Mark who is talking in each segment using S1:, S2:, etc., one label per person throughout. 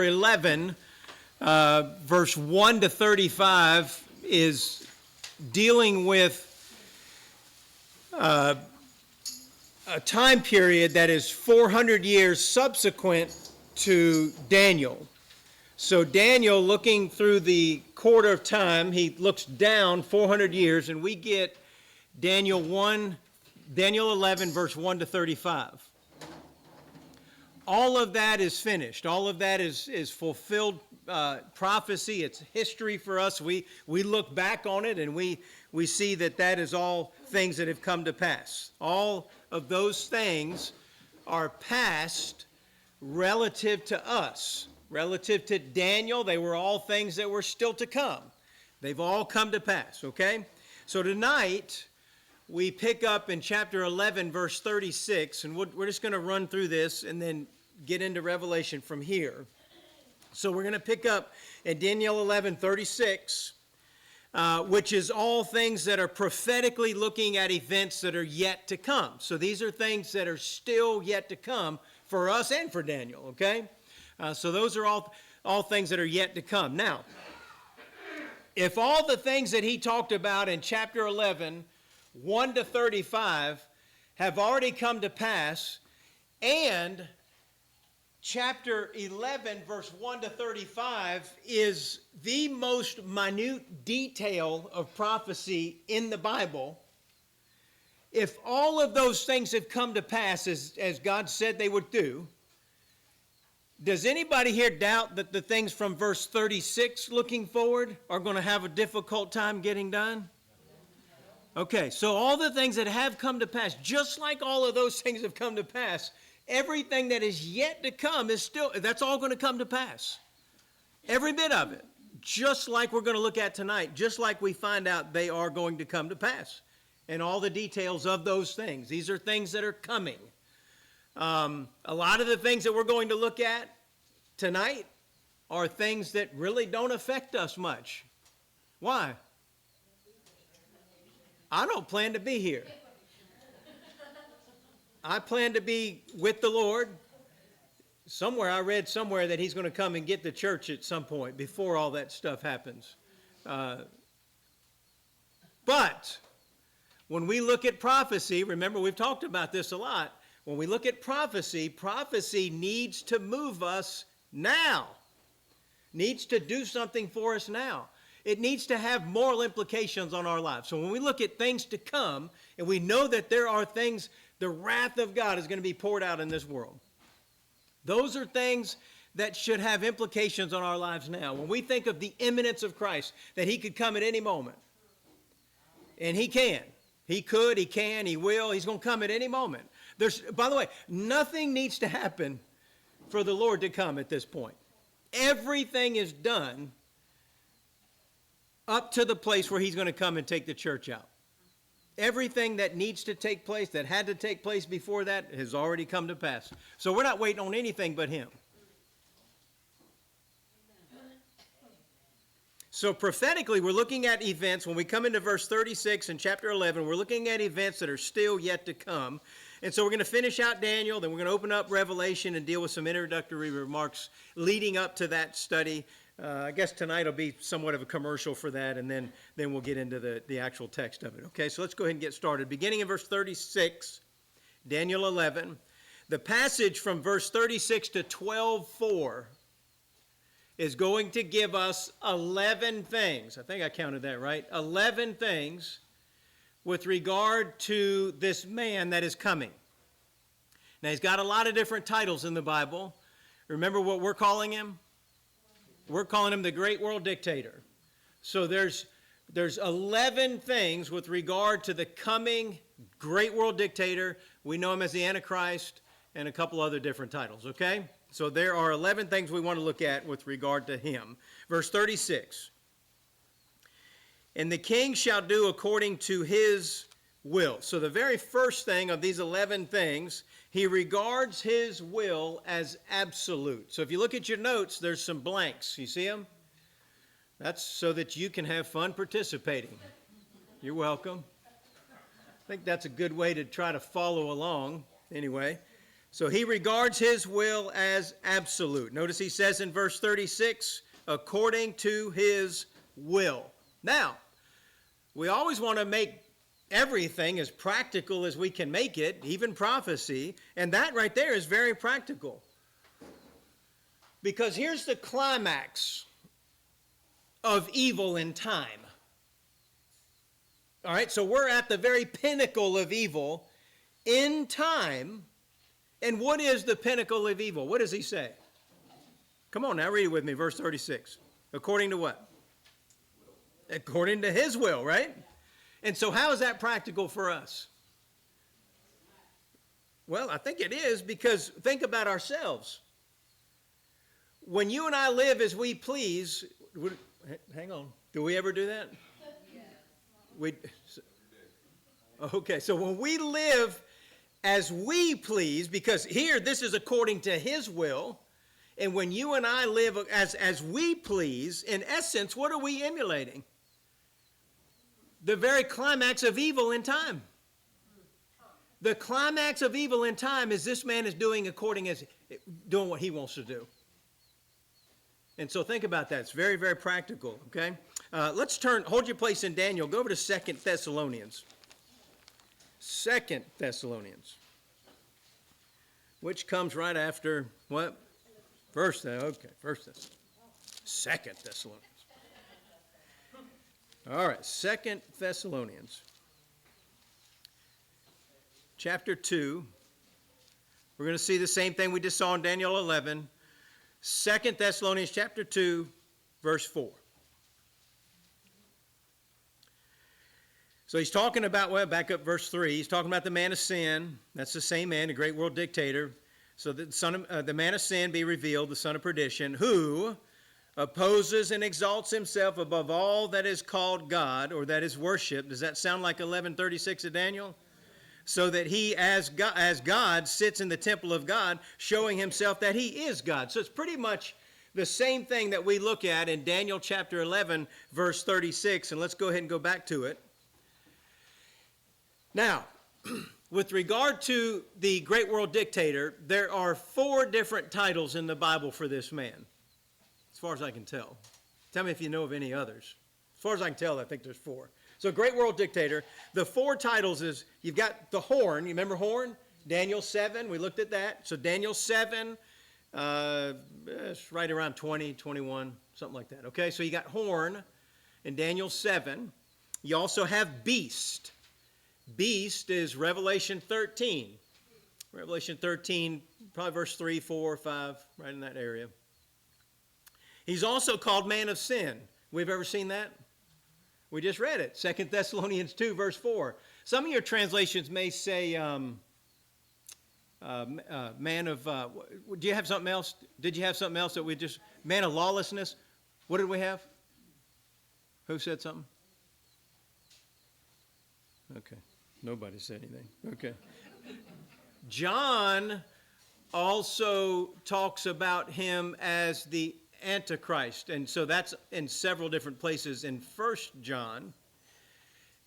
S1: 11, verse 1 to 35 is dealing with a time period that is 400 years subsequent to Daniel. So Daniel, looking through the quarter of time, he looks down 400 years, and we get Daniel 11, verse 1 to 35. All of that is finished. All of that is fulfilled prophecy. It's history for us. We look back on it and we see that is all things that have come to pass. All of those things are past relative to us. Relative to Daniel, they were all things that were still to come. They've all come to pass, okay? So tonight, we pick up in chapter 11, verse 36, and we're just going to run through this and then get into Revelation from here. So we're going to pick up in Daniel 11, 36, which is all things that are prophetically looking at events that are yet to come. So these are things that are still yet to come for us and for Daniel, okay? So those are all things that are yet to come. Now, if all the things that he talked about in chapter 11, 1 to 35, have already come to pass, and chapter 11, verse 1 to 35 is the most minute detail of prophecy in the Bible. If all of those things have come to pass as God said they would do, does anybody here doubt that the things from verse 36 looking forward are going to have a difficult time getting done? Okay, so all the things that have come to pass, just like all of those things have come to pass, everything that is yet to come that's all going to come to pass. Every bit of it. Just like we're going to look at tonight, just like we find out they are going to come to pass. And all the details of those things. These are things that are coming. A lot of the things that we're going to look at tonight are things that really don't affect us much. Why? I don't plan to be here. I plan to be with the Lord. I read somewhere that he's going to come and get the church at some point before all that stuff happens. But when we look at prophecy, remember we've talked about this a lot. When we look at prophecy, prophecy needs to move us now. Needs to do something for us now. It needs to have moral implications on our lives. So when we look at things to come, and we know that there are things, the wrath of God is going to be poured out in this world. Those are things that should have implications on our lives now. When we think of the imminence of Christ, that he could come at any moment. And he can. He could, he can, he will. He's going to come at any moment. By the way, nothing needs to happen for the Lord to come at this point. Everything is done up to the place where he's going to come and take the church out. Everything that needs to take place, that had to take place before that, has already come to pass. So we're not waiting on anything but him. So prophetically, we're looking at events. When we come into verse 36 in chapter 11, we're looking at events that are still yet to come. And so we're going to finish out Daniel, then we're going to open up Revelation and deal with some introductory remarks leading up to that study. I guess tonight will be somewhat of a commercial for that, and then we'll get into the actual text of it. Okay, so let's go ahead and get started. Beginning in verse 36, Daniel 11, the passage from verse 36 to 12:4 is going to give us 11 things. I think I counted that right. 11 things with regard to this man that is coming. Now, he's got a lot of different titles in the Bible. Remember what we're calling him? We're calling him the Great World Dictator. So there's 11 things with regard to the coming Great World Dictator. We know him as the Antichrist and a couple other different titles, okay? So there are 11 things we want to look at with regard to him. Verse 36. And the king shall do according to his will. So the very first thing of these 11 things, he regards his will as absolute. So if you look at your notes, there's some blanks. You see them? That's so that you can have fun participating. You're welcome. I think that's a good way to try to follow along. Anyway, So he regards his will as absolute. Notice he says in verse 36, according to his will. Now, we always want to make everything as practical as we can make it, even prophecy, and that right there is very practical. Because here's the climax of evil in time. All right, so we're at the very pinnacle of evil in time. And what is the pinnacle of evil? What does he say? Come on now, read it with me, verse 36. According to what? According to his will, right? And so how is that practical for us? Well, I think it is, because think about ourselves. When you and I live as we please, hang on, do we ever do that? Okay, so when we live as we please, because here this is according to his will, and when you and I live as we please, in essence, what are we emulating? The very climax of evil in time. The climax of evil in time is this man is doing what he wants to do. And so think about that. It's very, very practical, okay? Let's hold your place in Daniel. Go over to 2 Thessalonians. 2 Thessalonians. Which comes right after what? First Thessalonians. 2 Thessalonians. All right, 2 Thessalonians. Chapter 2. We're going to see the same thing we just saw in Daniel 11. 2 Thessalonians chapter 2, verse 4. So he's talking about, well, back up verse 3. He's talking about the man of sin. That's the same man, the great world dictator. So the man of sin be revealed, the son of perdition, who opposes and exalts himself above all that is called God, or that is worship. Does that sound like 11:36 of Daniel? So that he, as God, sits in the temple of God, showing himself that he is God. So it's pretty much the same thing that we look at in Daniel chapter 11, verse 36. And let's go ahead and go back to it. Now, with regard to the great world dictator, there are 4 different titles in the Bible for this man, as far as I can tell. Tell me if you know of any others. As far as I can tell, I think there's 4. So great world dictator, the 4 titles is, you've got the horn. You remember horn? Daniel 7, we looked at that. So Daniel 7, it's right around 20, 21, something like that. Okay, so you got horn in Daniel 7. You also have beast. Beast is Revelation 13. Revelation 13, probably verse 3, 4, 5, right in that area. He's also called man of sin. We've ever seen that? We just read it, 2 Thessalonians 2, verse 4. Some of your translations may say man of, do you have something else? Did you have something else that we just, man of lawlessness? What did we have? Who said something? Okay, nobody said anything. Okay. John also talks about him as the Antichrist, and so that's in several different places in 1 John.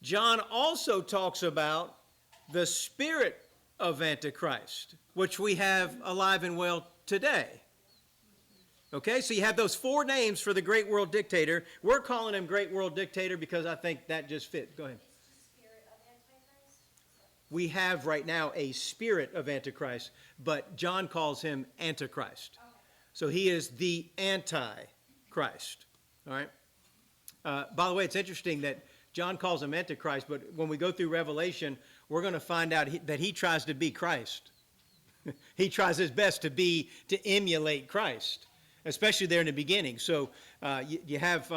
S1: John also talks about the spirit of Antichrist, which we have alive and well today. Okay, so you have those 4 names for the great world dictator. We're calling him great world dictator because I think that just fits. Go ahead.
S2: Spirit of Antichrist?
S1: We have right now a spirit of Antichrist, but John calls him Antichrist.
S2: Okay.
S1: So he is the Antichrist. All right. By the way, it's interesting that John calls him Antichrist, but when we go through Revelation, we're going to find out that he tries to be Christ. He tries his best to emulate Christ, especially there in the beginning. So you have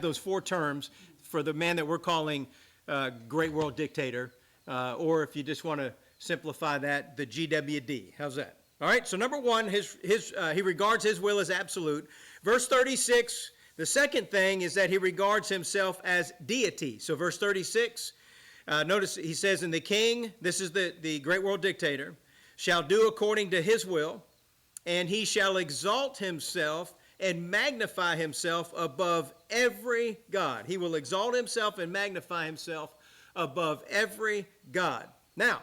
S1: those 4 terms for the man that we're calling great world dictator, or if you just want to simplify that, the GWD. How's that? All right, so number 1, he regards his will as absolute. Verse 36, the second thing is that he regards himself as deity. So verse 36, notice he says, and the king, this is the great world dictator, shall do according to his will, and he shall exalt himself and magnify himself above every god. He will exalt himself and magnify himself above every god. Now,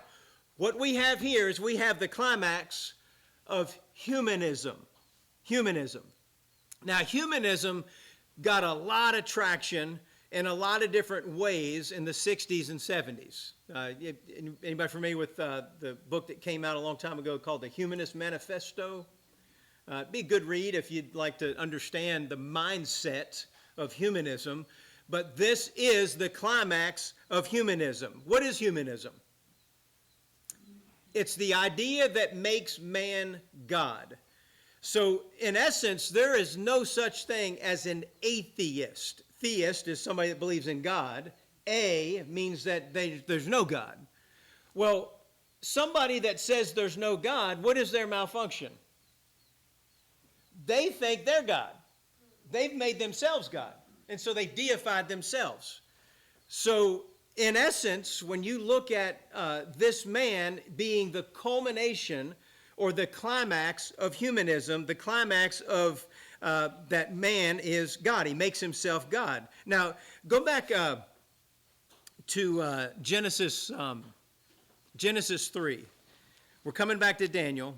S1: What we have here is we have the climax of humanism. Humanism. Now, humanism got a lot of traction in a lot of different ways in the 60s and 70s. Anybody familiar with the book that came out a long time ago called The Humanist Manifesto? It'd be a good read if you'd like to understand the mindset of humanism. But this is the climax of humanism. What is humanism? It's the idea that makes man God. So, in essence, there is no such thing as an atheist. Theist is somebody that believes in God. A means that there's no God. Well, somebody that says there's no God, what is their malfunction? They think they're God. They've made themselves God. And so they deified themselves. So, in essence, when you look at this man being the culmination or the climax of humanism, the climax of that man is God. He makes himself God. Now, go back to Genesis 3. We're coming back to Daniel.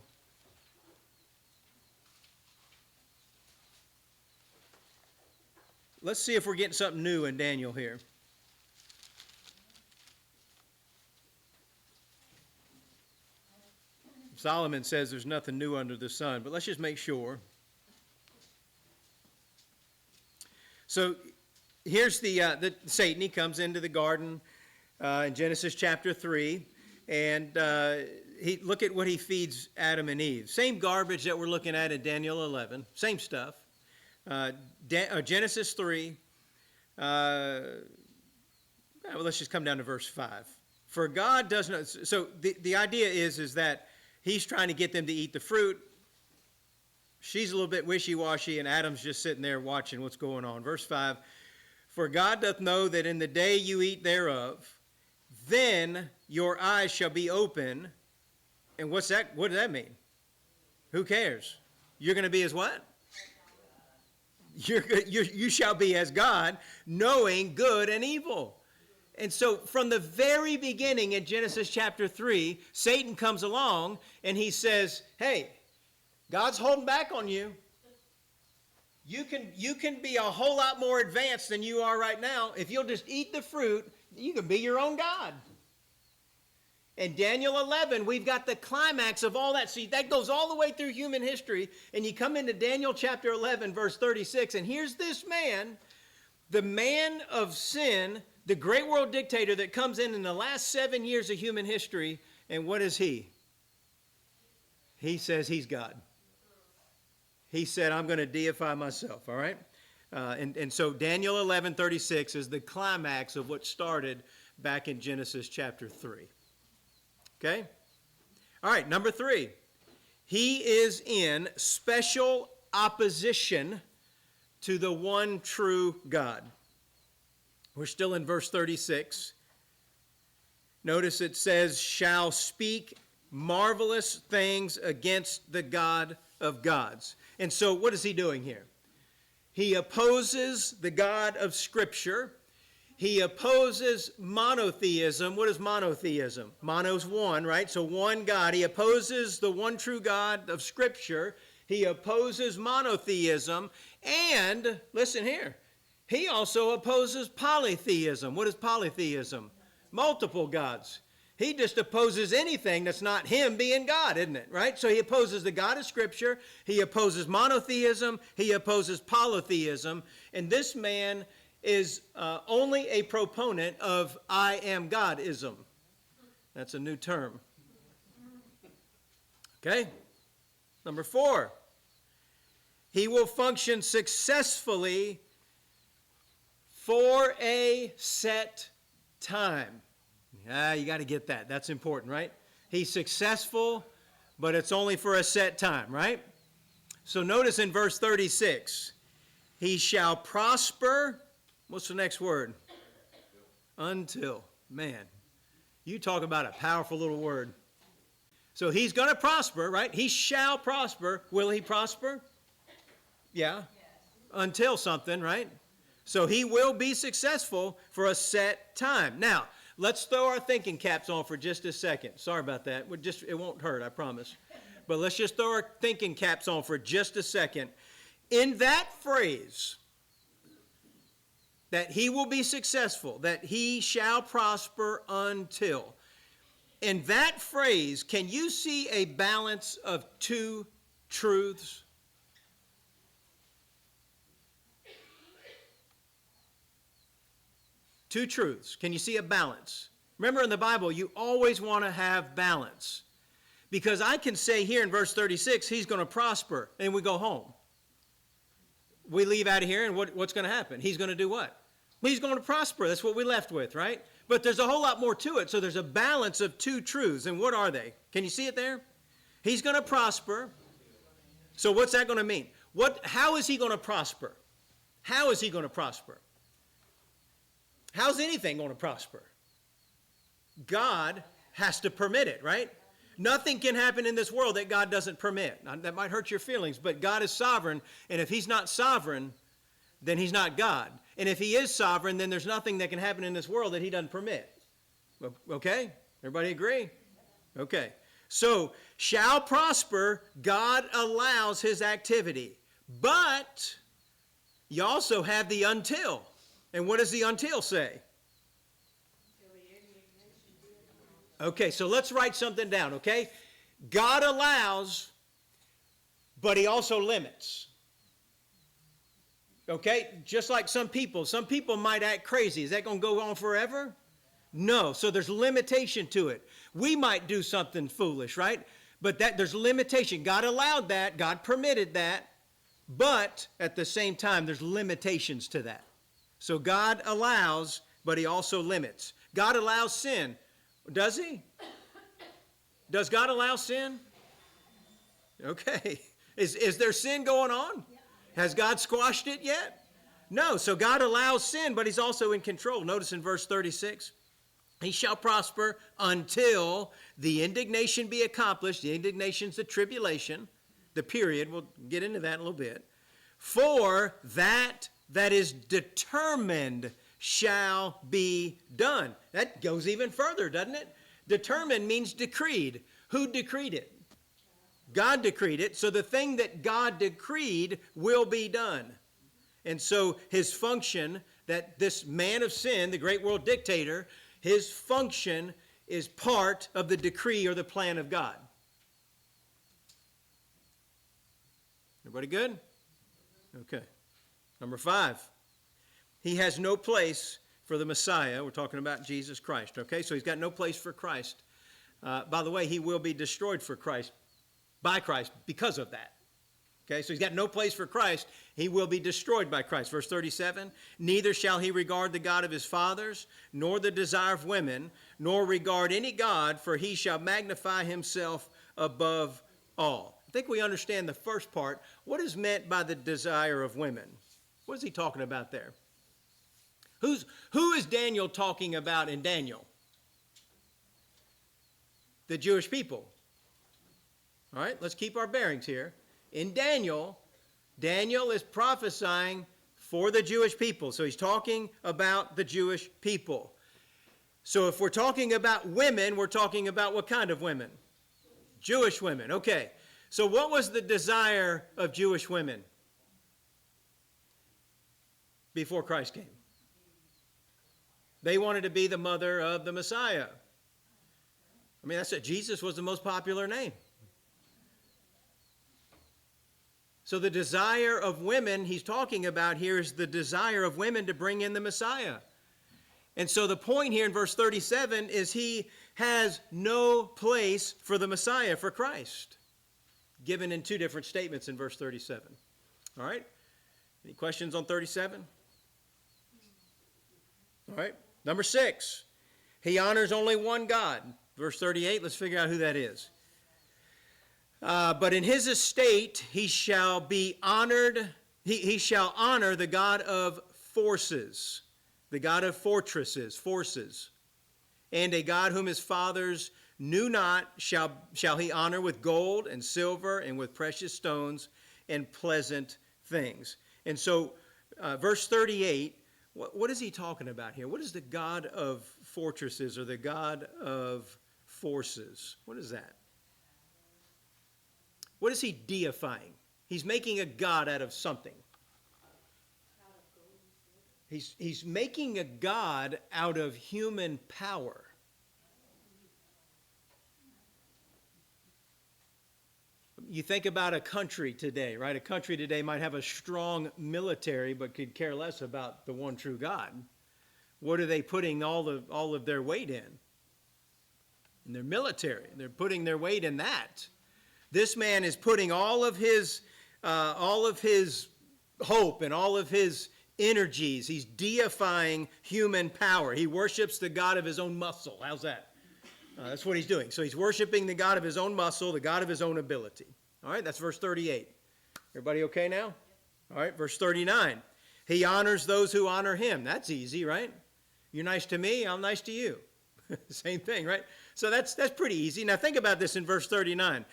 S1: Let's see if we're getting something new in Daniel here. Solomon says there's nothing new under the sun, but let's just make sure. So here's the Satan. He comes into the garden in Genesis chapter 3, and look at what he feeds Adam and Eve. Same garbage that we're looking at in Daniel 11. Same stuff. Genesis 3. Well, let's just come down to verse 5. For God does not. So the idea is that he's trying to get them to eat the fruit. She's a little bit wishy-washy, and Adam's just sitting there watching what's going on. Verse 5, for God doth know that in the day you eat thereof, then your eyes shall be open. And what's that? What does that mean? Who cares? You're going to be as what? You shall be as God, knowing good and evil. And so from the very beginning in Genesis chapter 3, Satan comes along and he says, hey, God's holding back on you. You can be a whole lot more advanced than you are right now. If you'll just eat the fruit, you can be your own God. In Daniel 11, we've got the climax of all that. See, that goes all the way through human history. And you come into Daniel chapter 11, verse 36, and here's this man, the man of sin, the great world dictator that comes in the last 7 years of human history. And what is he? He says he's God. He said, I'm going to deify myself, all right? And so Daniel 11:36 is the climax of what started back in Genesis chapter 3. Okay? All right, number 3. He is in special opposition to the one true God. We're still in verse 36. Notice it says, shall speak marvelous things against the God of gods. And so what is he doing here? He opposes the God of Scripture. He opposes monotheism. What is monotheism? Mono's one, right? So one God. He opposes the one true God of Scripture. He opposes monotheism. And, listen here, he also opposes polytheism. What is polytheism? Multiple gods. He just opposes anything that's not him being God, isn't it? Right? So he opposes the God of Scripture. He opposes monotheism. He opposes polytheism. And this man is only a proponent of I am Godism. That's a new term. Okay? Number 4. He will function successfully for a set time. You got to get that. That's important, right? He's successful, but it's only for a set time, right? So notice in verse 36, he shall prosper. What's the next word? Until. Man, you talk about a powerful little word. So he's going to prosper, right? He shall prosper. Will he prosper? Yeah. Yes. Until something, right? So he will be successful for a set time. Now, let's throw our thinking caps on for just a second. Sorry about that. It won't hurt, I promise. But let's just throw our thinking caps on for just a second. In that phrase, that he will be successful, that he shall prosper until. In that phrase, can you see a balance of two truths? Two truths. Can you see a balance? Remember in the Bible, you always want to have balance. Because I can say here in verse 36, he's going to prosper, and we go home. We leave out of here, and what's going to happen? He's going to do what? He's going to prosper. That's what we left with, right? But there's a whole lot more to it. So there's a balance of two truths. And what are they? Can you see it there? He's going to prosper. So what's that going to mean? How is he going to prosper? How is he going to prosper? How's anything going to prosper? God has to permit it, right? Nothing can happen in this world that God doesn't permit. Now, that might hurt your feelings, but God is sovereign, and if he's not sovereign, then he's not God. And if he is sovereign, then there's nothing that can happen in this world that he doesn't permit. Okay? Everybody agree? Okay. So, shall prosper, God allows his activity. But you also have the until. And what does the until say? Okay, so let's write something down, okay? God allows, but he also limits. Okay, just like some people might act crazy. Is that going to go on forever? No, so there's limitation to it. We might do something foolish, right? But there's limitation. God allowed that, God permitted that, but at the same time, there's limitations to that. So God allows, but he also limits. God allows sin. Does he? Does God allow sin? Okay. Is there sin going on? Has God squashed it yet? No. So God allows sin, but he's also in control. Notice in verse 36, he shall prosper until the indignation be accomplished. The indignation's the tribulation, the period. We'll get into that in a little bit. For that is determined shall be done. That goes even further, doesn't it? Determined means decreed. Who decreed it? God decreed it. So the thing that God decreed will be done. And so his function, that this man of sin, the great world dictator, his function is part of the decree or the plan of God. Everybody good? Okay. Number 5. He has no place for the Messiah. We're talking about Jesus Christ. Okay, so he's got no place for Christ. By the way, he will be destroyed for Christ, by Christ, because of that. Okay, so he's got no place for Christ. He will be destroyed by Christ. Verse 37, neither shall he regard the God of his fathers, nor the desire of women, nor regard any God, for he shall magnify himself above all. I think we understand the first part. What is meant by the desire of women? What is he talking about there? Who is Daniel talking about in Daniel? The Jewish people. All right, let's keep our bearings here. In Daniel is prophesying for the Jewish people. So he's talking about the Jewish people. So if we're talking about women, we're talking about what kind of women? Jewish women. Okay. So what was the desire of Jewish women before Christ came? They wanted to be the mother of the Messiah. I mean, that's it. Jesus was the most popular name. So the desire of women he's talking about here is the desire of women to bring in the Messiah. And so the point here in verse 37 is he has no place for the Messiah, for Christ, given in two different statements in verse 37. All right? Any questions on 37? All right. Number 6, he honors only one God. Verse 38, let's figure out who that is. But in his estate he shall be honored. He shall honor the God of forces, the God of fortresses, forces. And a God whom his fathers knew not shall he honor with gold and silver and with precious stones and pleasant things. And so verse 38, What is he talking about here? What is the God of fortresses or the God of forces? What is that? What is he deifying? He's making a God out of something. He's making a God out of human power. You think about a country today, right? A country today might have a strong military but could care less about the one true God. What are they putting all of their weight in? In their military. They're putting their weight in that. This man is putting all of his hope and all of his energies. He's deifying human power. He worships the God of his own muscle. How's that? That's what he's doing. So he's worshiping the God of his own muscle, the God of his own ability. All right, that's verse 38. Everybody okay now? All right, verse 39. He honors those who honor him. That's easy, right? You're nice to me, I'm nice to you. Same thing, right? So that's pretty easy. Now think about this in verse 39.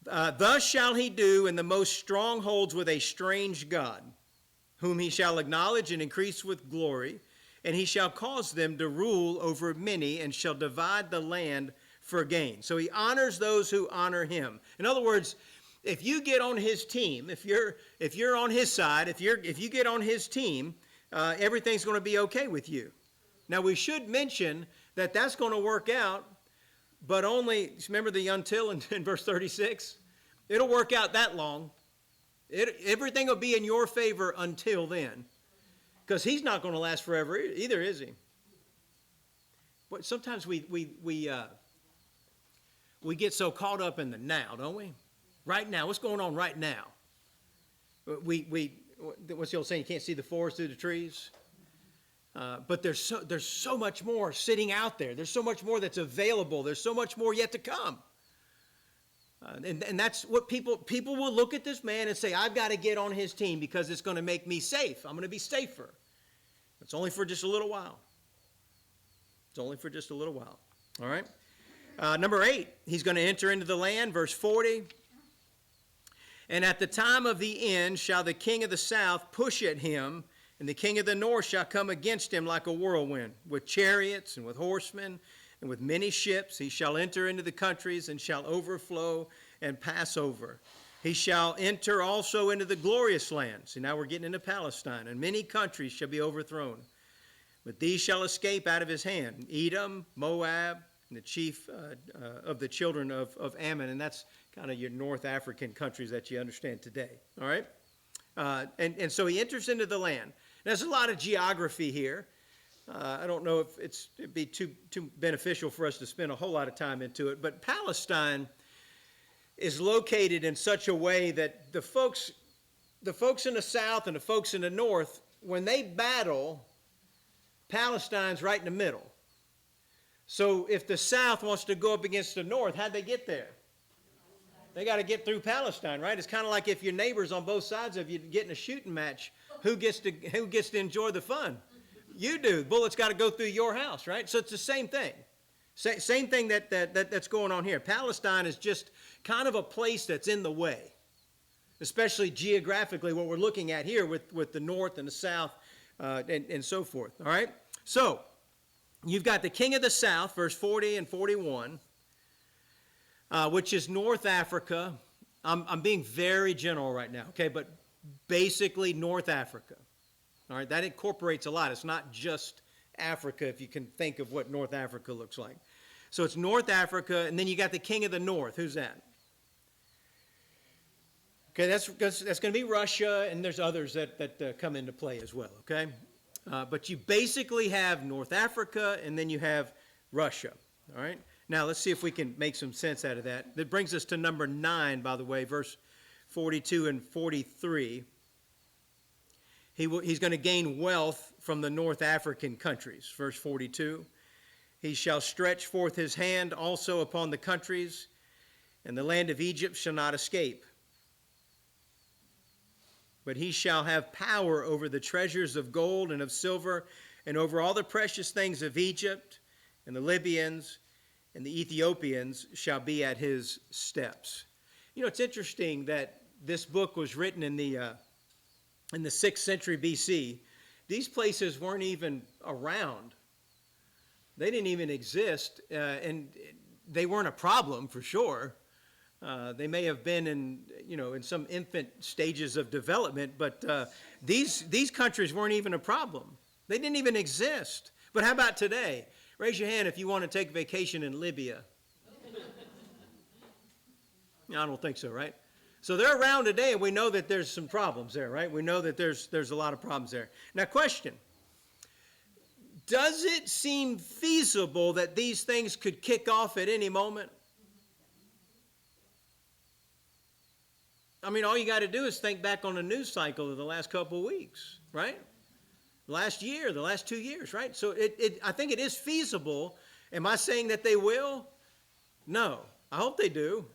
S1: Thus shall he do in the most strongholds with a strange God, whom he shall acknowledge and increase with glory, and he shall cause them to rule over many and shall divide the land for gain. So he honors those who honor him. In other words, if you get on his team, if you're on his side, if you get on his team, everything's going to be okay with you. Now we should mention that that's going to work out, but only, remember the until in verse 36? It'll work out that long. Everything will be in your favor until then. Because he's not going to last forever either, is he? But sometimes we get so caught up in the now, don't we? Right now, what's going on right now? What's the old saying? You can't see the forest through the trees. But there's so much more sitting out there. There's so much more that's available. There's so much more yet to come. And that's what people will look at this man and say, I've got to get on his team because it's going to make me safe. I'm going to be safer. It's only for just a little while. It's only for just a little while. All right. Number 8, he's going to enter into the land, verse 40. And at the time of the end shall the king of the south push at him, and the king of the north shall come against him like a whirlwind, with chariots and with horsemen and with many ships. He shall enter into the countries and shall overflow and pass over. He shall enter also into the glorious land. See, now we're getting into Palestine. And many countries shall be overthrown. But these shall escape out of his hand. Edom, Moab, and the chief of the children of Ammon. And that's kind of your North African countries that you understand today. All right? And so he enters into the land. There's a lot of geography here. I don't know if it'd be too beneficial for us to spend a whole lot of time into it. But Palestine is located in such a way that the folks in the south and the folks in the north, when they battle, Palestine's right in the middle. So if the south wants to go up against the north, how'd they get there? They got to get through Palestine, right? It's kind of like if your neighbors on both sides of you get in a shooting match, who gets to enjoy the fun? You do. The bullet's got to go through your house, right? So it's the same thing. Same thing that's going on here. Palestine is just kind of a place that's in the way, especially geographically, what we're looking at here with the north and the south and so forth. All right? So you've got the king of the south, verse 40 and 41, which is North Africa. I'm being very general right now, okay? But basically North Africa. All right? That incorporates a lot. It's not just Africa, if you can think of what North Africa looks like. So it's North Africa, and then you got the king of the north. Who's that? Okay, that's going to be Russia, and there's others that come into play as well, okay? But you basically have North Africa, and then you have Russia, all right? Now, let's see if we can make some sense out of that. That brings us to number 9, by the way, verse 42 and 43. He's going to gain wealth from the North African countries. Verse 42, he shall stretch forth his hand also upon the countries, and the land of Egypt shall not escape. But he shall have power over the treasures of gold and of silver, and over all the precious things of Egypt, and the Libyans and the Ethiopians shall be at his steps. You know, it's interesting that this book was written in the 6th century BC, these places weren't even around. They didn't even exist, and they weren't a problem for sure. They may have been in some infant stages of development, but these countries weren't even a problem. They didn't even exist. But how about today? Raise your hand if you want to take vacation in Libya. I don't think so, right? So they're around today, and we know that there's some problems there, right? We know that there's a lot of problems there. Now, question. Does it seem feasible that these things could kick off at any moment? I mean, all you got to do is think back on the news cycle of the last couple of weeks, right? Last year, the last 2 years, right? So I think it is feasible. Am I saying that they will? No. I hope they do.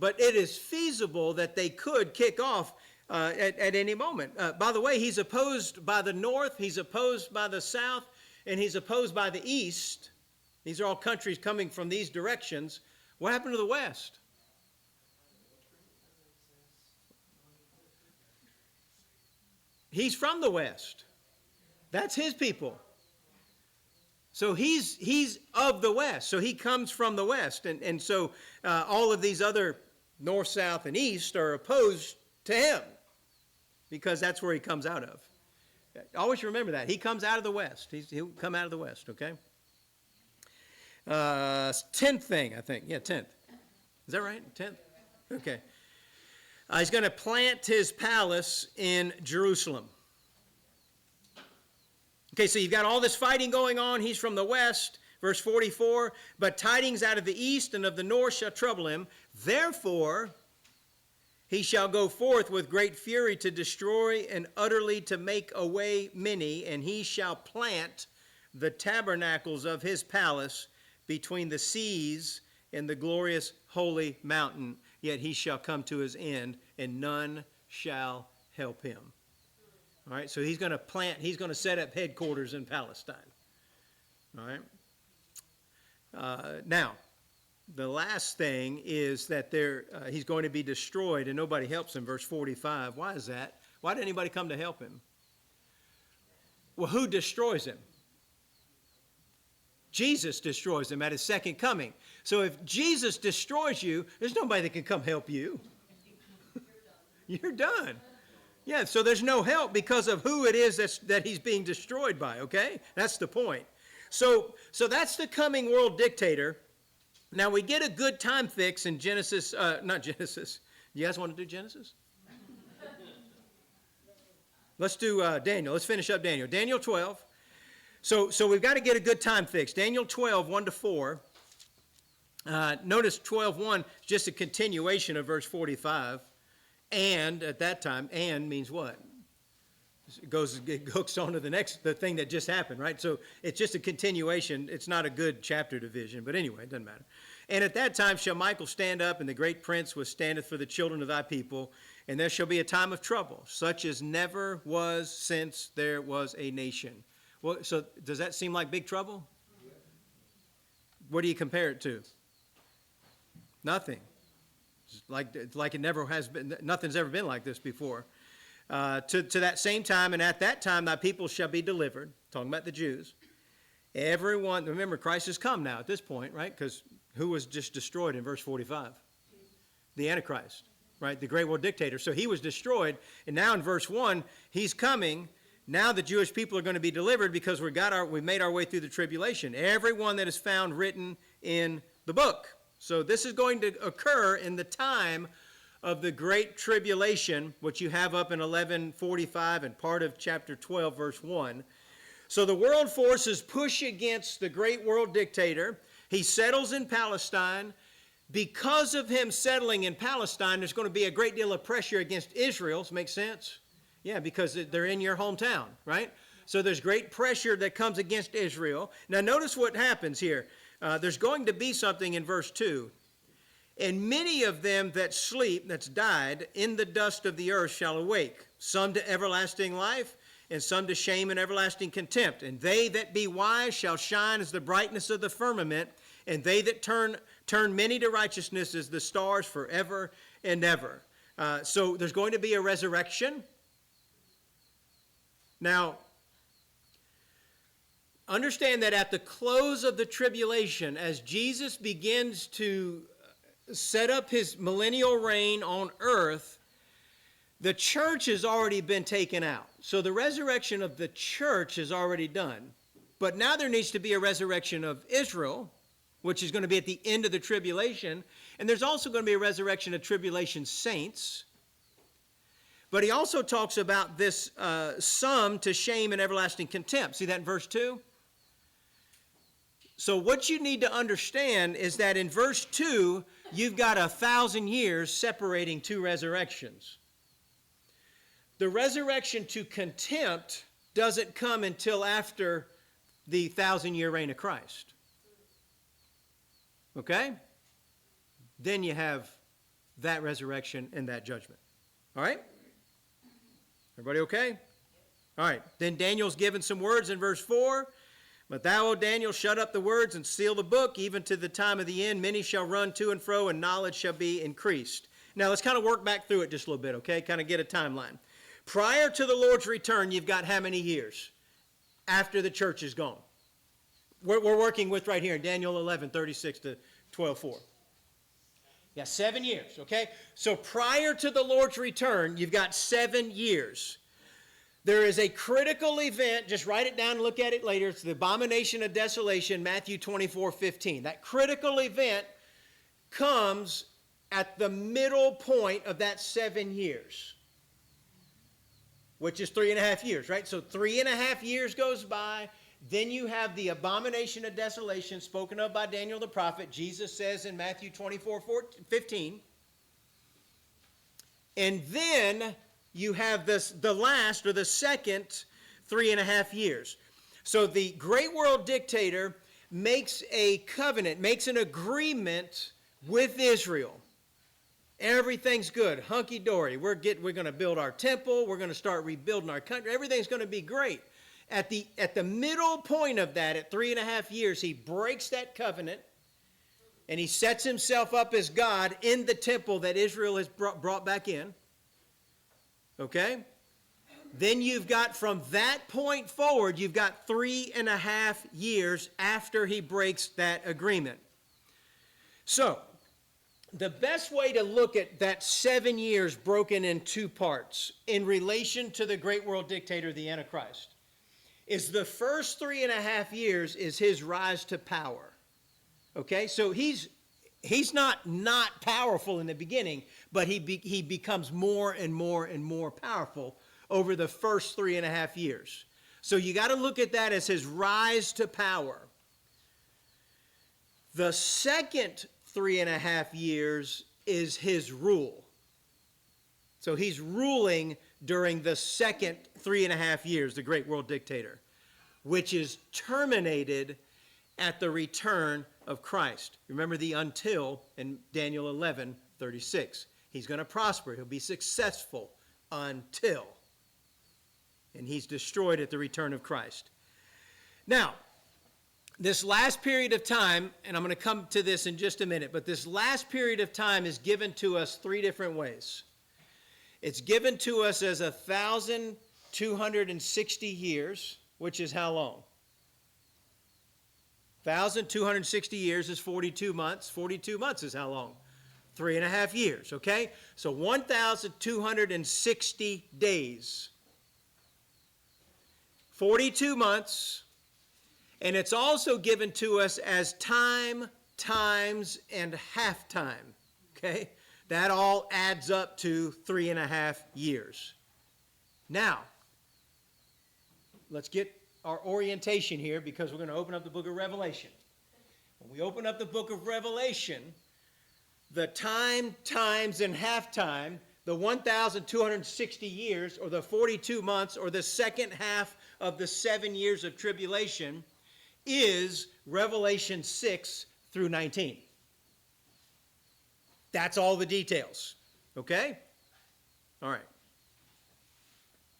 S1: But it is feasible that they could kick off at any moment. By the way, he's opposed by the north, he's opposed by the south, and he's opposed by the east. These are all countries coming from these directions. What happened to the west? He's from the west. That's his people. So he's of the west. So he comes from the west. And so all of these other north, south, and east are opposed to him because that's where he comes out of. Always remember that. He comes out of the west. He'll come out of the west, okay? 10th thing, I think. Yeah, 10th. Is that right? 10th? Okay. He's going to plant his palace in Jerusalem. Okay, so you've got all this fighting going on. He's from the west. Verse 44, but tidings out of the east and of the north shall trouble him. Therefore, he shall go forth with great fury to destroy and utterly to make away many, and he shall plant the tabernacles of his palace between the seas and the glorious holy mountain. Yet he shall come to his end, and none shall help him. All right, so he's going to set up headquarters in Palestine. All right. Now, the last thing is that he's going to be destroyed and nobody helps him, verse 45. Why is that? Why did anybody come to help him? Well, who destroys him? Jesus destroys him at his second coming. So if Jesus destroys you, there's nobody that can come help you. You're done. Yeah, so there's no help because of who it is that he's being destroyed by, okay? That's the point. So that's the coming world dictator. Now we get a good time fix in Genesis, not Genesis. You guys want to do Genesis? Let's do Daniel. Let's finish up Daniel. Daniel 12. So we've got to get a good time fix. Daniel 12, 1-4. Notice 12:1 is just a continuation of verse 45. And at that time, and means what? It hooks on to the thing that just happened, right? So it's just a continuation. It's not a good chapter division, but anyway, it doesn't matter. And at that time shall Michael stand up, and the great prince which standeth for the children of thy people, and there shall be a time of trouble, such as never was since there was a nation. Well, so does that seem like big trouble? What do you compare it to? Nothing. It's like it never has been. Nothing's ever been like this before. To that same time, and at that time thy people shall be delivered. Talking about the Jews. Everyone, remember, Christ has come now at this point, right? Because who was just destroyed in verse 45? The Antichrist, right? The great world dictator. So he was destroyed, and now in verse 1, he's coming. Now the Jewish people are going to be delivered because we made our way through the tribulation. Everyone that is found written in the book. So this is going to occur in the time of the great tribulation, which you have up in 11:45 and part of chapter 12, verse 1. So the world forces push against the great world dictator. He settles in Palestine. Because of him settling in Palestine, there's going to be a great deal of pressure against Israel. Does that make sense? Yeah, because they're in your hometown, right? So there's great pressure that comes against Israel. Now notice what happens here. There's going to be something in verse 2. And many of them that sleep, that's died, in the dust of the earth shall awake, some to everlasting life, and some to shame and everlasting contempt. And they that be wise shall shine as the brightness of the firmament, and they that turn many to righteousness as the stars forever and ever. So there's going to be a resurrection. Now, understand that at the close of the tribulation, as Jesus begins to set up his millennial reign on earth, the church has already been taken out. So the resurrection of the church is already done. But now there needs to be a resurrection of Israel, which is going to be at the end of the tribulation. And there's also going to be a resurrection of tribulation saints. But he also talks about this some to shame and everlasting contempt. See that in verse 2? So what you need to understand is that in verse 2, you've got 1,000 years separating two resurrections. The resurrection to contempt doesn't come until after the 1,000-year reign of Christ. Okay? Then you have that resurrection and that judgment. All right? Everybody okay? All right. Then Daniel's given some words in verse 4. But thou, O Daniel, shut up the words and seal the book, even to the time of the end. Many shall run to and fro, and knowledge shall be increased. Now, let's kind of work back through it just a little bit, okay? Kind of get a timeline. Prior to the Lord's return, you've got how many years after the church is gone? We're working with right here in Daniel 11, 36 to 12:4. Yeah, 7 years, okay? So prior to the Lord's return, you've got 7 years. There is a critical event, just write it down and look at it later. It's the abomination of desolation, Matthew 24:15. That critical event comes at the middle point of that 7 years, which is 3.5 years, right? So 3.5 years goes by. Then you have the abomination of desolation spoken of by Daniel the prophet. Jesus says in Matthew 24:15. And then you have the last or the second 3.5 years. So the great world dictator makes a covenant, makes an agreement with Israel. Everything's good, hunky-dory. We're going to build our temple. We're going to start rebuilding our country. Everything's going to be great. At the middle point of that, at 3.5 years, he breaks that covenant, and he sets himself up as God in the temple that Israel has brought back in. Okay? Then you've got, from that point forward, you've got 3.5 years after he breaks that agreement. So, the best way to look at that 7 years broken in two parts in relation to the great world dictator, the Antichrist, is the first 3.5 years is his rise to power. Okay? So he's not powerful in the beginning, but he becomes more and more and more powerful over the first 3.5 years. So you got to look at that as his rise to power. The second 3.5 years is his rule. So he's ruling during the second 3.5 years, the great world dictator, which is terminated at the return of Christ. Remember the until in Daniel 11:36. He's going to prosper. He'll be successful until. And he's destroyed at the return of Christ. Now, this last period of time, and I'm going to come to this in just a minute, but this last period of time is given to us 3 different ways. It's given to us as 1,260 years, which is how long? 1,260 years is 42 months. 42 months is how long? 3.5 years, okay? So 1,260 days. 42 months. And it's also given to us as time, times, and half time, okay? That all adds up to 3.5 years. Now, let's get our orientation here, because we're going to open up the book of Revelation. When we open up the book of Revelation, the time, times, and half time, the 1,260 years, or the 42 months, or the second half of the 7 years of tribulation, is Revelation 6 through 19. That's all the details. Okay? All right.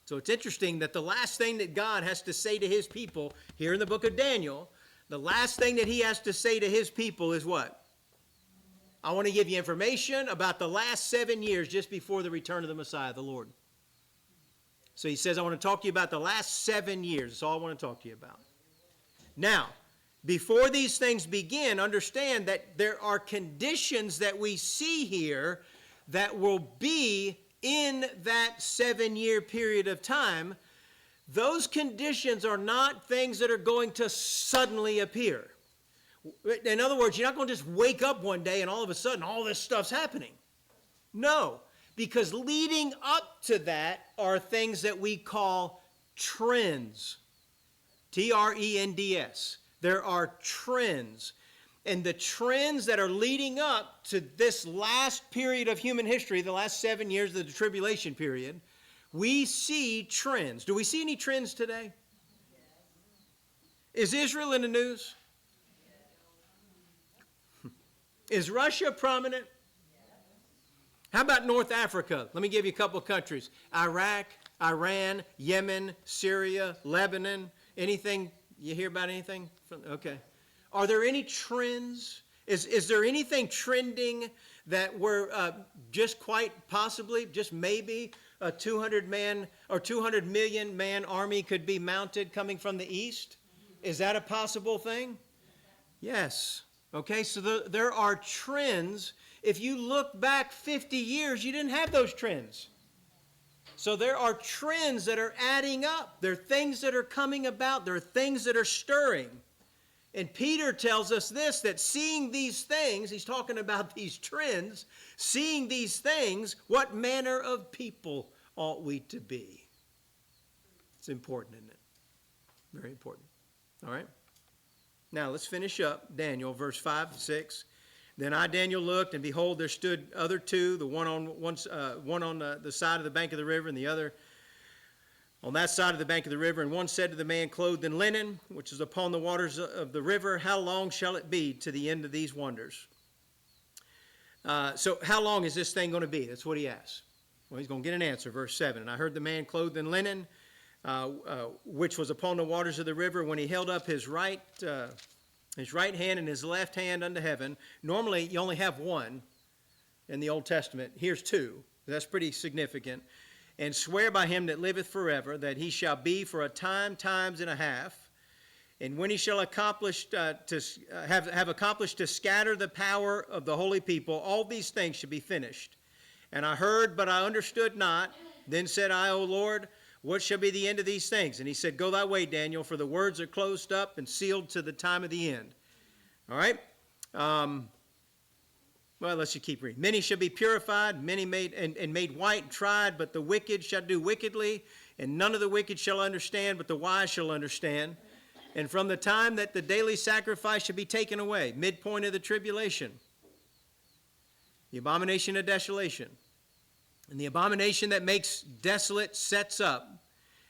S1: So it's interesting that the last thing that God has to say to his people here in the book of Daniel, the last thing that he has to say to his people is what? I want to give you information about the last 7 years just before the return of the Messiah, the Lord. So he says, I want to talk to you about the last 7 years. That's all I want to talk to you about. Now, before these things begin, understand that there are conditions that we see here that will be in that 7-year period of time. Those conditions are not things that are going to suddenly appear. In other words, you're not going to just wake up one day and all of a sudden all this stuff's happening. No, because leading up to that are things that we call trends. Trends. There are trends. And the trends that are leading up to this last period of human history, the last 7 years of the tribulation period, we see trends. Do we see any trends today? Is Israel in the news? Is Russia prominent? How about North Africa? Let me give you a couple of countries. Iraq, Iran, Yemen, Syria, Lebanon. Anything? You hear about anything? Okay. Are there any trends? Is there anything trending that we're just quite possibly, just maybe, a 200-man or 200 million man army could be mounted coming from the east? Is that a possible thing? Yes. Okay, so there are trends. If you look back 50 years, you didn't have those trends. So there are trends that are adding up. There are things that are coming about. There are things that are stirring. And Peter tells us this, that seeing these things, he's talking about these trends, seeing these things, what manner of people ought we to be? It's important, isn't it? Very important. All right? Now, let's finish up Daniel, verse 5 and 6. Then I, Daniel, looked, and behold, there stood other two, the one on the side of the bank of the river, and the other on that side of the bank of the river. And one said to the man clothed in linen, which is upon the waters of the river, how long shall it be to the end of these wonders? So how long is this thing going to be? That's what he asks. Well, he's going to get an answer, verse 7. And I heard the man clothed in linen, which was upon the waters of the river, when he held up his right hand and his left hand unto heaven. Normally, you only have one in the Old Testament. Here's two. That's pretty significant. And swear by him that liveth forever, that he shall be for a time, times and a half. And when he shall accomplish have accomplished to scatter the power of the holy people, all these things shall be finished. And I heard, but I understood not. Then said I, O Lord, what shall be the end of these things? And he said, Go thy way, Daniel, for the words are closed up and sealed to the time of the end. All right? Well, let's just keep reading. Many shall be purified, many made and made white and tried, but the wicked shall do wickedly, and none of the wicked shall understand, but the wise shall understand. And from the time that the daily sacrifice shall be taken away, midpoint of the tribulation, the abomination of desolation, and the abomination that makes desolate sets up,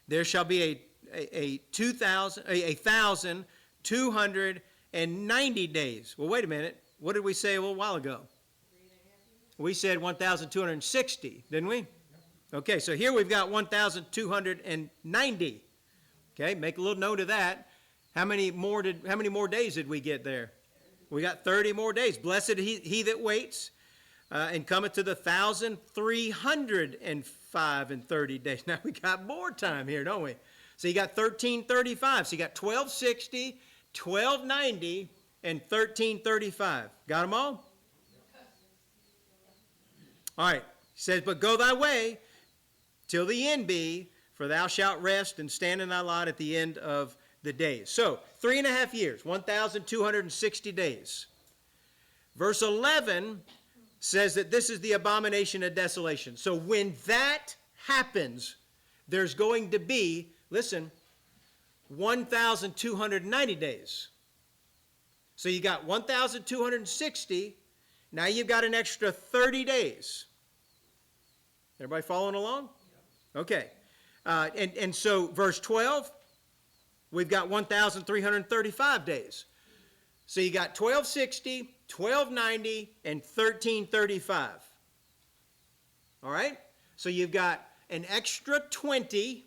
S1: there shall be a 1,290 days. Well, wait a minute. What did we say a little while ago? We said 1,260, didn't we? Okay, so here we've got 1,290. Okay, make a little note of that. How many more days did we get there? We got 30 more days. Blessed he that waits and cometh to the 1,305 and 30 days. Now we got more time here, don't we? So you got 1,335. So you got 1,260, 1,290, and 1,335. Got them all? All right. He says, but go thy way till the end be, for thou shalt rest and stand in thy lot at the end of the days. So 3.5 years, 1,260 days. Verse 11 says that this is the abomination of desolation. So when that happens, there's going to be, listen, 1,290 days. So you got 1,260. Now you've got an extra 30 days. Everybody following along? Okay. And so verse 12, we've got 1,335 days. So you got 1,260, 1,290, and 1,335. All right? So you've got an extra 20,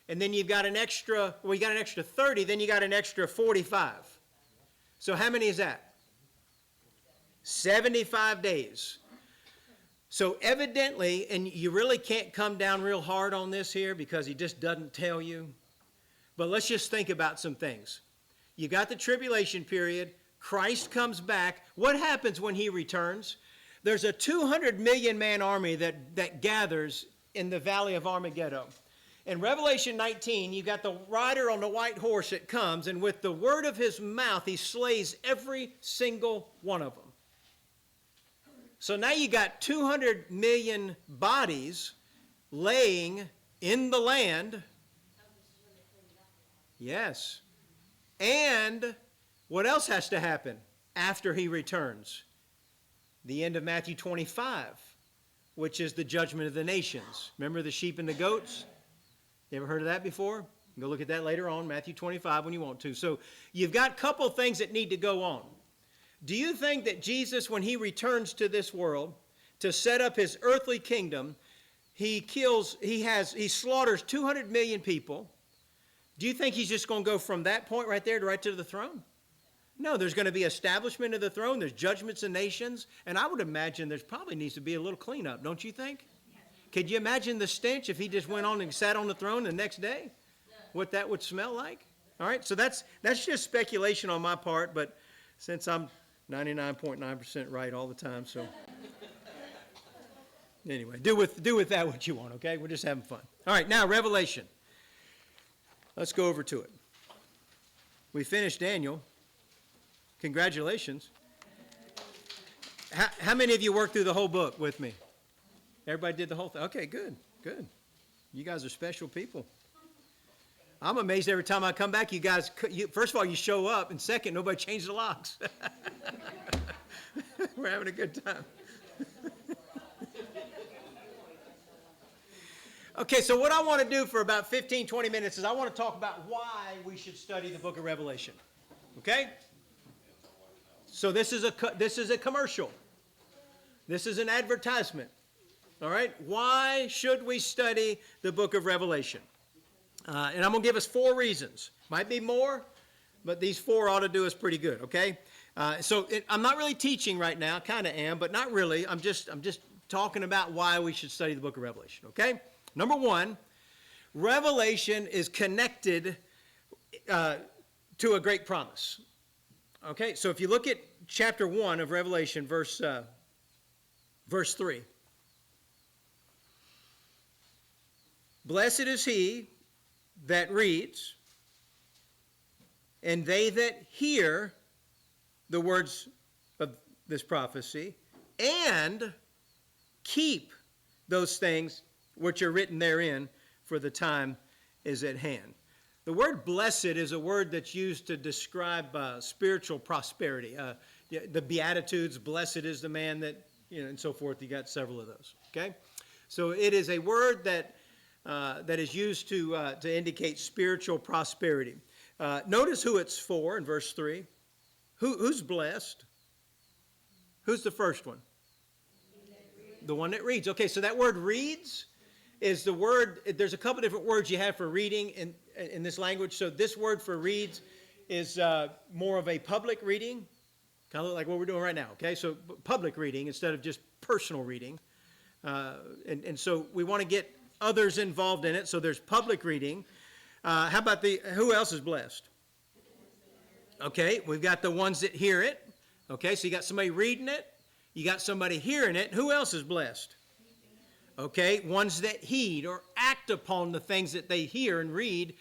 S1: and then you've got an extra, well, you got an extra 30, then you got an extra 45. So how many is that? 75 days. So evidently, and you really can't come down real hard on this here because he just doesn't tell you, but let's just think about some things. You got the tribulation period. Christ comes back. What happens when he returns? There's a 200 million man army that gathers in the valley of Armageddon. In Revelation 19, you got the rider on the white horse that comes, and with the word of his mouth, he slays every single one of them. So now you got 200 million bodies laying in the land. Yes. And what else has to happen after he returns? The end of Matthew 25, which is the judgment of the nations. Remember the sheep and the goats? You ever heard of that before? Go look at that later on, Matthew 25, when you want to. So you've got a couple things that need to go on. Do you think that Jesus, when he returns to this world to set up his earthly kingdom, he slaughters 200 million people? Do you think he's just going to go from that point right there to right to the throne? No, there's going to be establishment of the throne. There's judgments of nations. And I would imagine there's probably needs to be a little cleanup, don't you think? Could you imagine the stench if he just went on and sat on the throne the next day? What that would smell like? All right, so that's just speculation on my part, but since I'm 99.9% right all the time, so anyway, do with that what you want, okay? We're just having fun. All right, now Revelation. Let's go over to it. We finished Daniel. Congratulations. How many of you worked through the whole book with me? Everybody did the whole thing? Okay, good. You guys are special people. I'm amazed every time I come back, you guys, first of all, you show up, and second, nobody changed the locks. We're having a good time. Okay, so what I want to do for about 15, 20 minutes is I want to talk about why we should study the book of Revelation. Okay? So this is a commercial. This is an advertisement. All right? Why should we study the book of Revelation? And I'm going to give us 4 reasons. Might be more, but these 4 ought to do us pretty good, okay? I'm not really teaching right now. Kind of am, but not really. I'm just talking about why we should study the book of Revelation, okay? Number 1, Revelation is connected to a great promise. Okay, so if you look at chapter 1 of Revelation, verse 3. Blessed is he that reads, and they that hear the words of this prophecy, and keep those things which are written therein, for the time is at hand. The word blessed is a word that's used to describe spiritual prosperity. The Beatitudes, blessed is the man that, and so forth. You got several of those, okay? So it is a word that is used to indicate spiritual prosperity. Notice who it's for in verse 3. Who's blessed? Who's the first one? The one that reads. Okay, so that word reads is the word, there's a couple different words you have for reading in this language. So this word for reads is more of a public reading, kind of like what we're doing right now, okay? So public reading instead of just personal reading. And so we want to get others involved in it, so there's public reading. How about who else is blessed? Okay, we've got the ones that hear it. Okay, so you got somebody reading it, you got somebody hearing it. Who else is blessed? Okay, ones that heed or act upon the things that they hear and read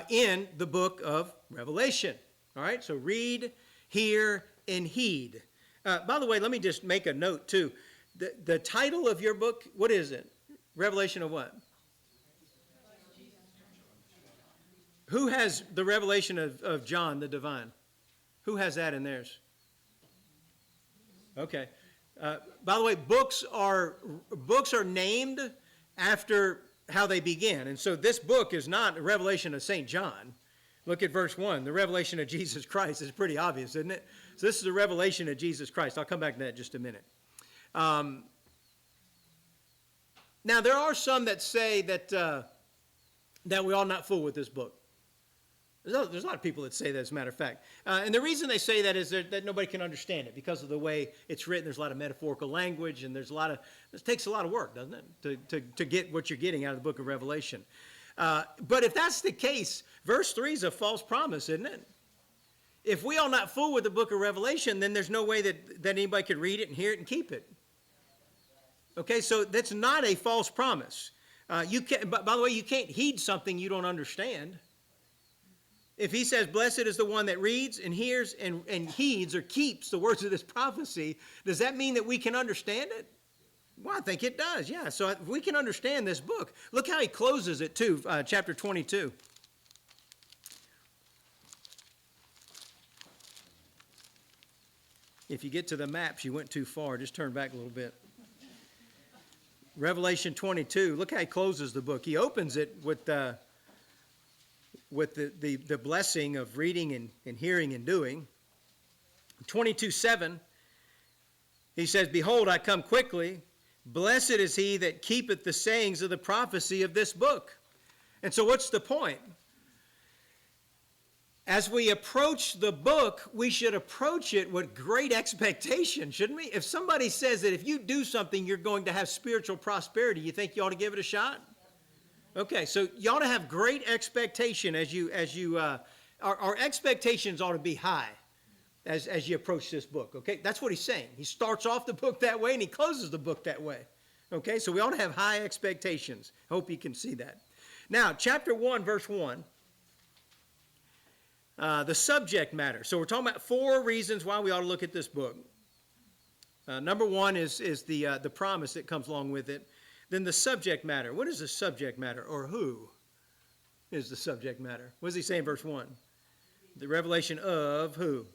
S1: in the book of Revelation. All right, so read, hear, and heed. By the way, let me just make a note too. The title of your book, what is it? Revelation of what? Who has the revelation of John the divine? Who has that in theirs? Okay. By the way, books are named after how they began. And so this book is not a revelation of St. John. Look at verse 1. The revelation of Jesus Christ is pretty obvious, isn't it? So this is a revelation of Jesus Christ. I'll come back to that in just a minute. Now, there are some that say that we ought not fool with this book. There's a lot of people that say that, as a matter of fact. And the reason they say that is that nobody can understand it because of the way it's written. There's a lot of metaphorical language, and it takes a lot of work, doesn't it, to get what you're getting out of the book of Revelation. But if that's the case, verse 3 is a false promise, isn't it? If we are not full with the book of Revelation, then there's no way that anybody could read it and hear it and keep it. Okay, so that's not a false promise. You can't, by the way, you can't heed something you don't understand. If he says, blessed is the one that reads and hears and heeds or keeps the words of this prophecy, does that mean that we can understand it? Well, I think it does, yeah. So if we can understand this book. Look how he closes it too, chapter 22. If you get to the maps, you went too far. Just turn back a little bit. Revelation 22, look how he closes the book. He opens it with the blessing of reading and hearing and doing. 22:7, he says, behold, I come quickly. Blessed is he that keepeth the sayings of the prophecy of this book. And so what's the point? As we approach the book, we should approach it with great expectation, shouldn't we? If somebody says that if you do something, you're going to have spiritual prosperity, you think you ought to give it a shot? Okay, so you ought to have great expectation our expectations ought to be high as you approach this book, okay? That's what he's saying. He starts off the book that way and he closes the book that way, okay? So we ought to have high expectations. Hope you can see that. Now, chapter 1, verse 1, the subject matter. So we're talking about 4 reasons why we ought to look at this book. Number 1 is the promise that comes along with it. Then the subject matter. What is the subject matter? Or who is the subject matter? What does he say in verse 1? The revelation of who?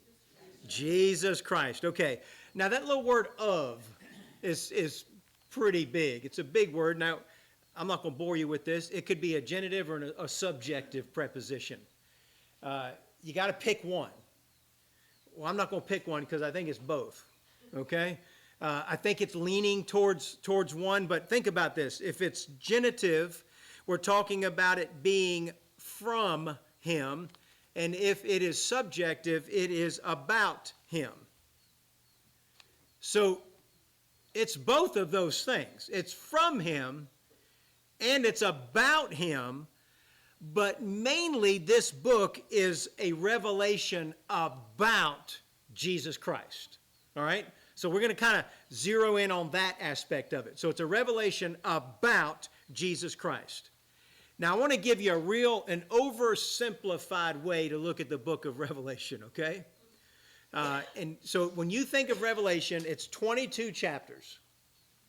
S1: Jesus Christ. Okay. Now that little word of is pretty big. It's a big word. Now, I'm not going to bore you with this. It could be a genitive or a subjective preposition. You got to pick one. Well, I'm not going to pick one because I think it's both. Okay? I think it's leaning towards one, but think about this. If it's genitive, we're talking about it being from him, and if it is subjective, it is about him. So it's both of those things. It's from him, and it's about him, but mainly this book is a revelation about Jesus Christ. All right? So we're going to kind of zero in on that aspect of it. So it's a revelation about Jesus Christ. Now I want to give you an oversimplified way to look at the book of Revelation, okay? And so when you think of Revelation, it's 22 chapters.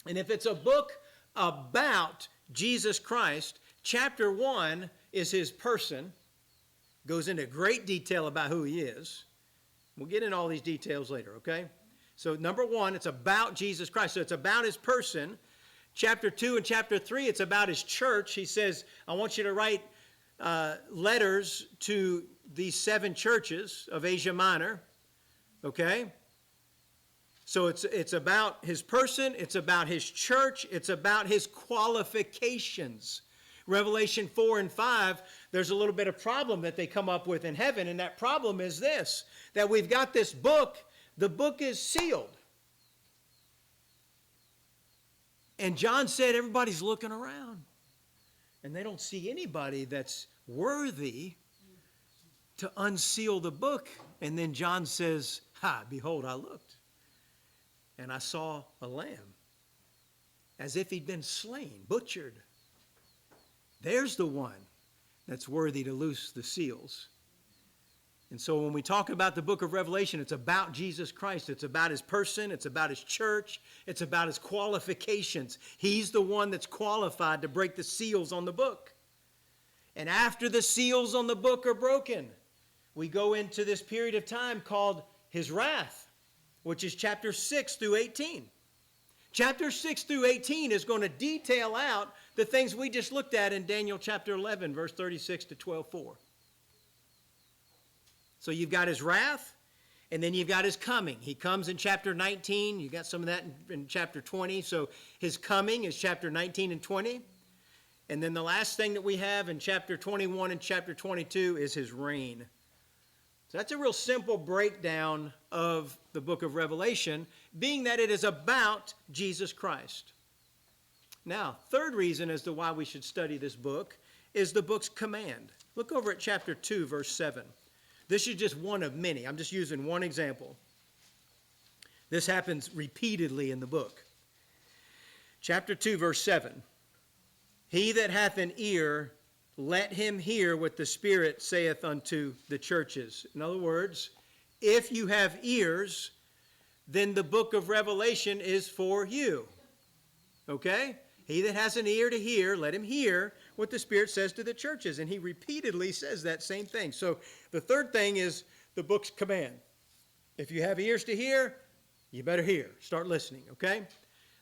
S1: And if it's a book about Jesus Christ, chapter 1 is his person, goes into great detail about who he is. We'll get into all these details later, okay? So number 1, it's about Jesus Christ. So it's about his person. Chapter 2 and chapter 3, it's about his church. He says, I want you to write letters to these 7 churches of Asia Minor. Okay? So it's about his person, it's about his church, it's about his qualifications. Revelation 4 and 5, there's a little bit of problem that they come up with in heaven, and that problem is this, that we've got this book. The book is sealed. And John said everybody's looking around. And they don't see anybody that's worthy to unseal the book. And then John says, behold, I looked. And I saw a lamb as if he'd been slain, butchered. There's the one that's worthy to loose the seals. And so when we talk about the book of Revelation, it's about Jesus Christ. It's about his person. It's about his church. It's about his qualifications. He's the one that's qualified to break the seals on the book. And after the seals on the book are broken, we go into this period of time called his wrath, which is chapter 6 through 18. Chapter 6 through 18 is going to detail out the things we just looked at in Daniel chapter 11, verse 36 to 12:4. So you've got his wrath, and then you've got his coming. He comes in chapter 19. You got some of that in chapter 20. So his coming is chapter 19 and 20. And then the last thing that we have in chapter 21 and chapter 22 is his reign. So that's a real simple breakdown of the book of Revelation, being that it is about Jesus Christ. Now, third reason as to why we should study this book is the book's command. Look over at chapter 2, verse 7. This is just one of many. I'm just using one example. This happens repeatedly in the book. Chapter 2, verse 7. He that hath an ear, let him hear what the Spirit saith unto the churches. In other words, if you have ears, then the book of Revelation is for you. Okay? He that has an ear to hear, let him hear what the Spirit says to the churches. And he repeatedly says that same thing. So the third thing is the book's command. If you have ears to hear, you better hear. Start listening, okay?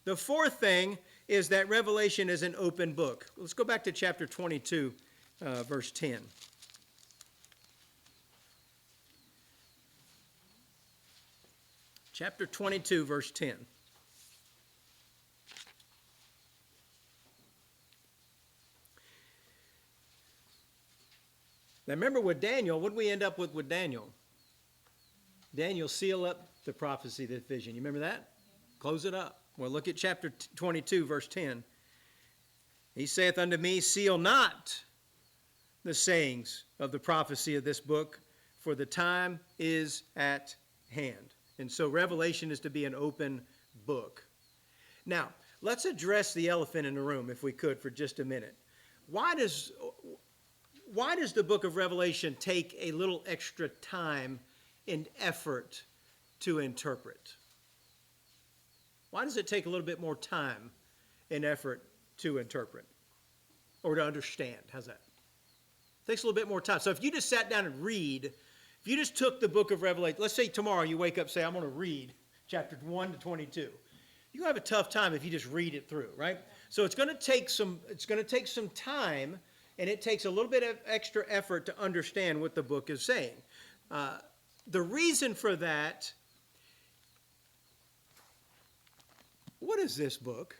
S1: The fourth thing is that Revelation is an open book. Let's go back to chapter 22, verse 10. Chapter 22, verse 10. Now remember with Daniel, what did we end up with Daniel? Daniel seal up the prophecy, the vision. You remember that? Close it up. Well, look at chapter 22, verse 10. He saith unto me, seal not the sayings of the prophecy of this book, for the time is at hand. And so Revelation is to be an open book. Now, let's address the elephant in the room, if we could, for just a minute. Why does the book of Revelation take a little extra time and effort to interpret? Why does it take a little bit more time and effort to interpret or to understand? How's that? It takes a little bit more time. So if you just sat down and read, if you just took the book of Revelation, let's say tomorrow you wake up and say, I'm going to read chapter 1 to 22. You're going to have a tough time if you just read it through, right? So it's going to take some time, and it takes a little bit of extra effort to understand what the book is saying. The reason for that, what is this book?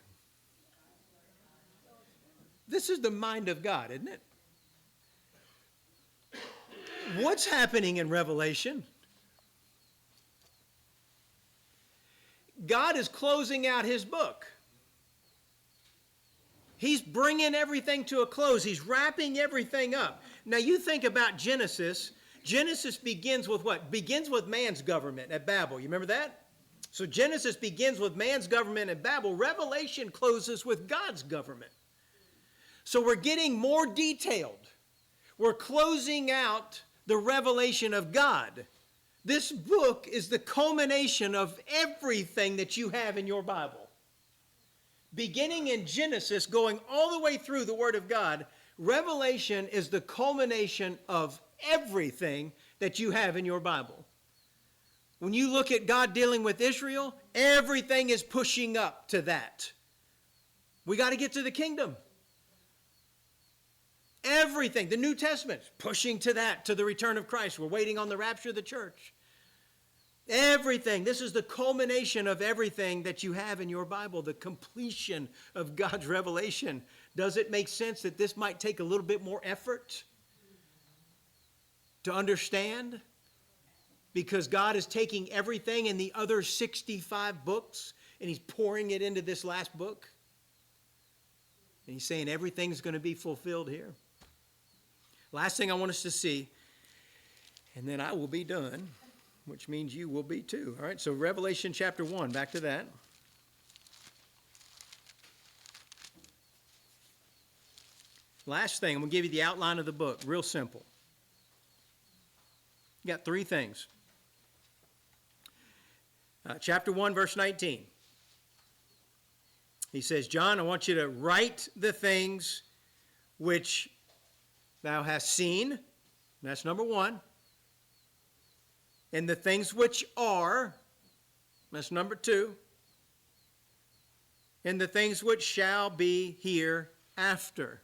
S1: This is the mind of God, isn't it? What's happening in Revelation? God is closing out his book. He's bringing everything to a close. He's wrapping everything up. Now you think about Genesis. Genesis begins with what? Begins with man's government at Babel. You remember that? So Genesis begins with man's government at Babel. Revelation closes with God's government. So we're getting more detailed. We're closing out the revelation of God. This book is the culmination of everything that you have in your Bible. Beginning in Genesis, going all the way through the Word of God, Revelation is the culmination of everything that you have in your Bible. When you look at God dealing with Israel, everything is pushing up to that. We got to get to the kingdom. Everything, the New Testament, pushing to that, to the return of Christ. We're waiting on the rapture of the church. Everything, this is the culmination of everything that you have in your Bible, the completion of God's revelation. Does it make sense that this might take a little bit more effort to understand? Because God is taking everything in the other 65 books and he's pouring it into this last book. And he's saying everything's going to be fulfilled here. Last thing I want us to see, and then I will be done, which means you will be too. All right, so Revelation chapter 1, back to that. Last thing, I'm going to give you the outline of the book, real simple. You got three things. Chapter 1, verse 19. He says, John, I want you to write the things which thou hast seen. That's number one. And the things which are. That's number two. And the things which shall be hereafter.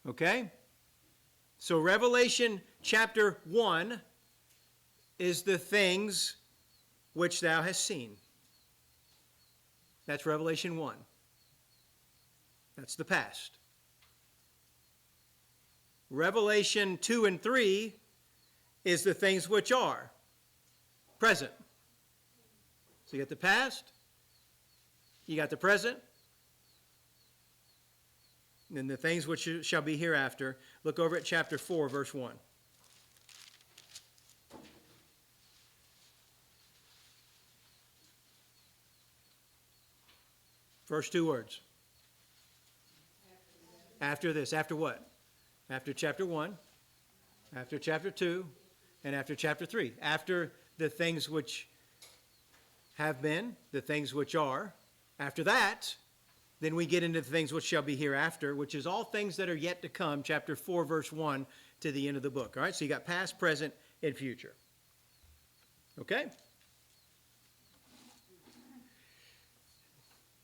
S1: Okay? So Revelation chapter 1 is the things which thou hast seen. That's Revelation 1. That's the past. Revelation 2 and 3 is the things which are present. So you got the past, you got the present, and then the things which shall be hereafter. Look over at chapter 4, verse 1. First two words. After this. After what? After chapter 1, after chapter 2, and after chapter 3. After the things which have been, the things which are. After that, then we get into the things which shall be hereafter, which is all things that are yet to come, chapter 4, verse 1 to the end of the book. All right, so you got past, present, and future. Okay?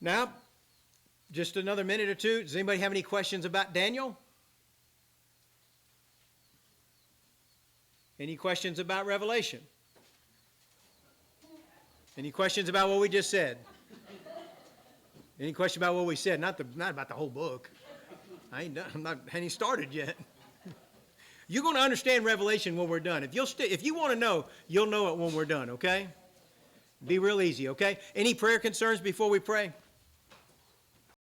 S1: Now, just another minute or two. Does anybody have any questions about Daniel? Any questions about Revelation? Any questions about what we just said? Any question about what we said? Not about the whole book. I ain't even started yet. You're going to understand Revelation when we're done. If you want to know, you'll know it when we're done, okay? Be real easy, okay? Any prayer concerns before we pray?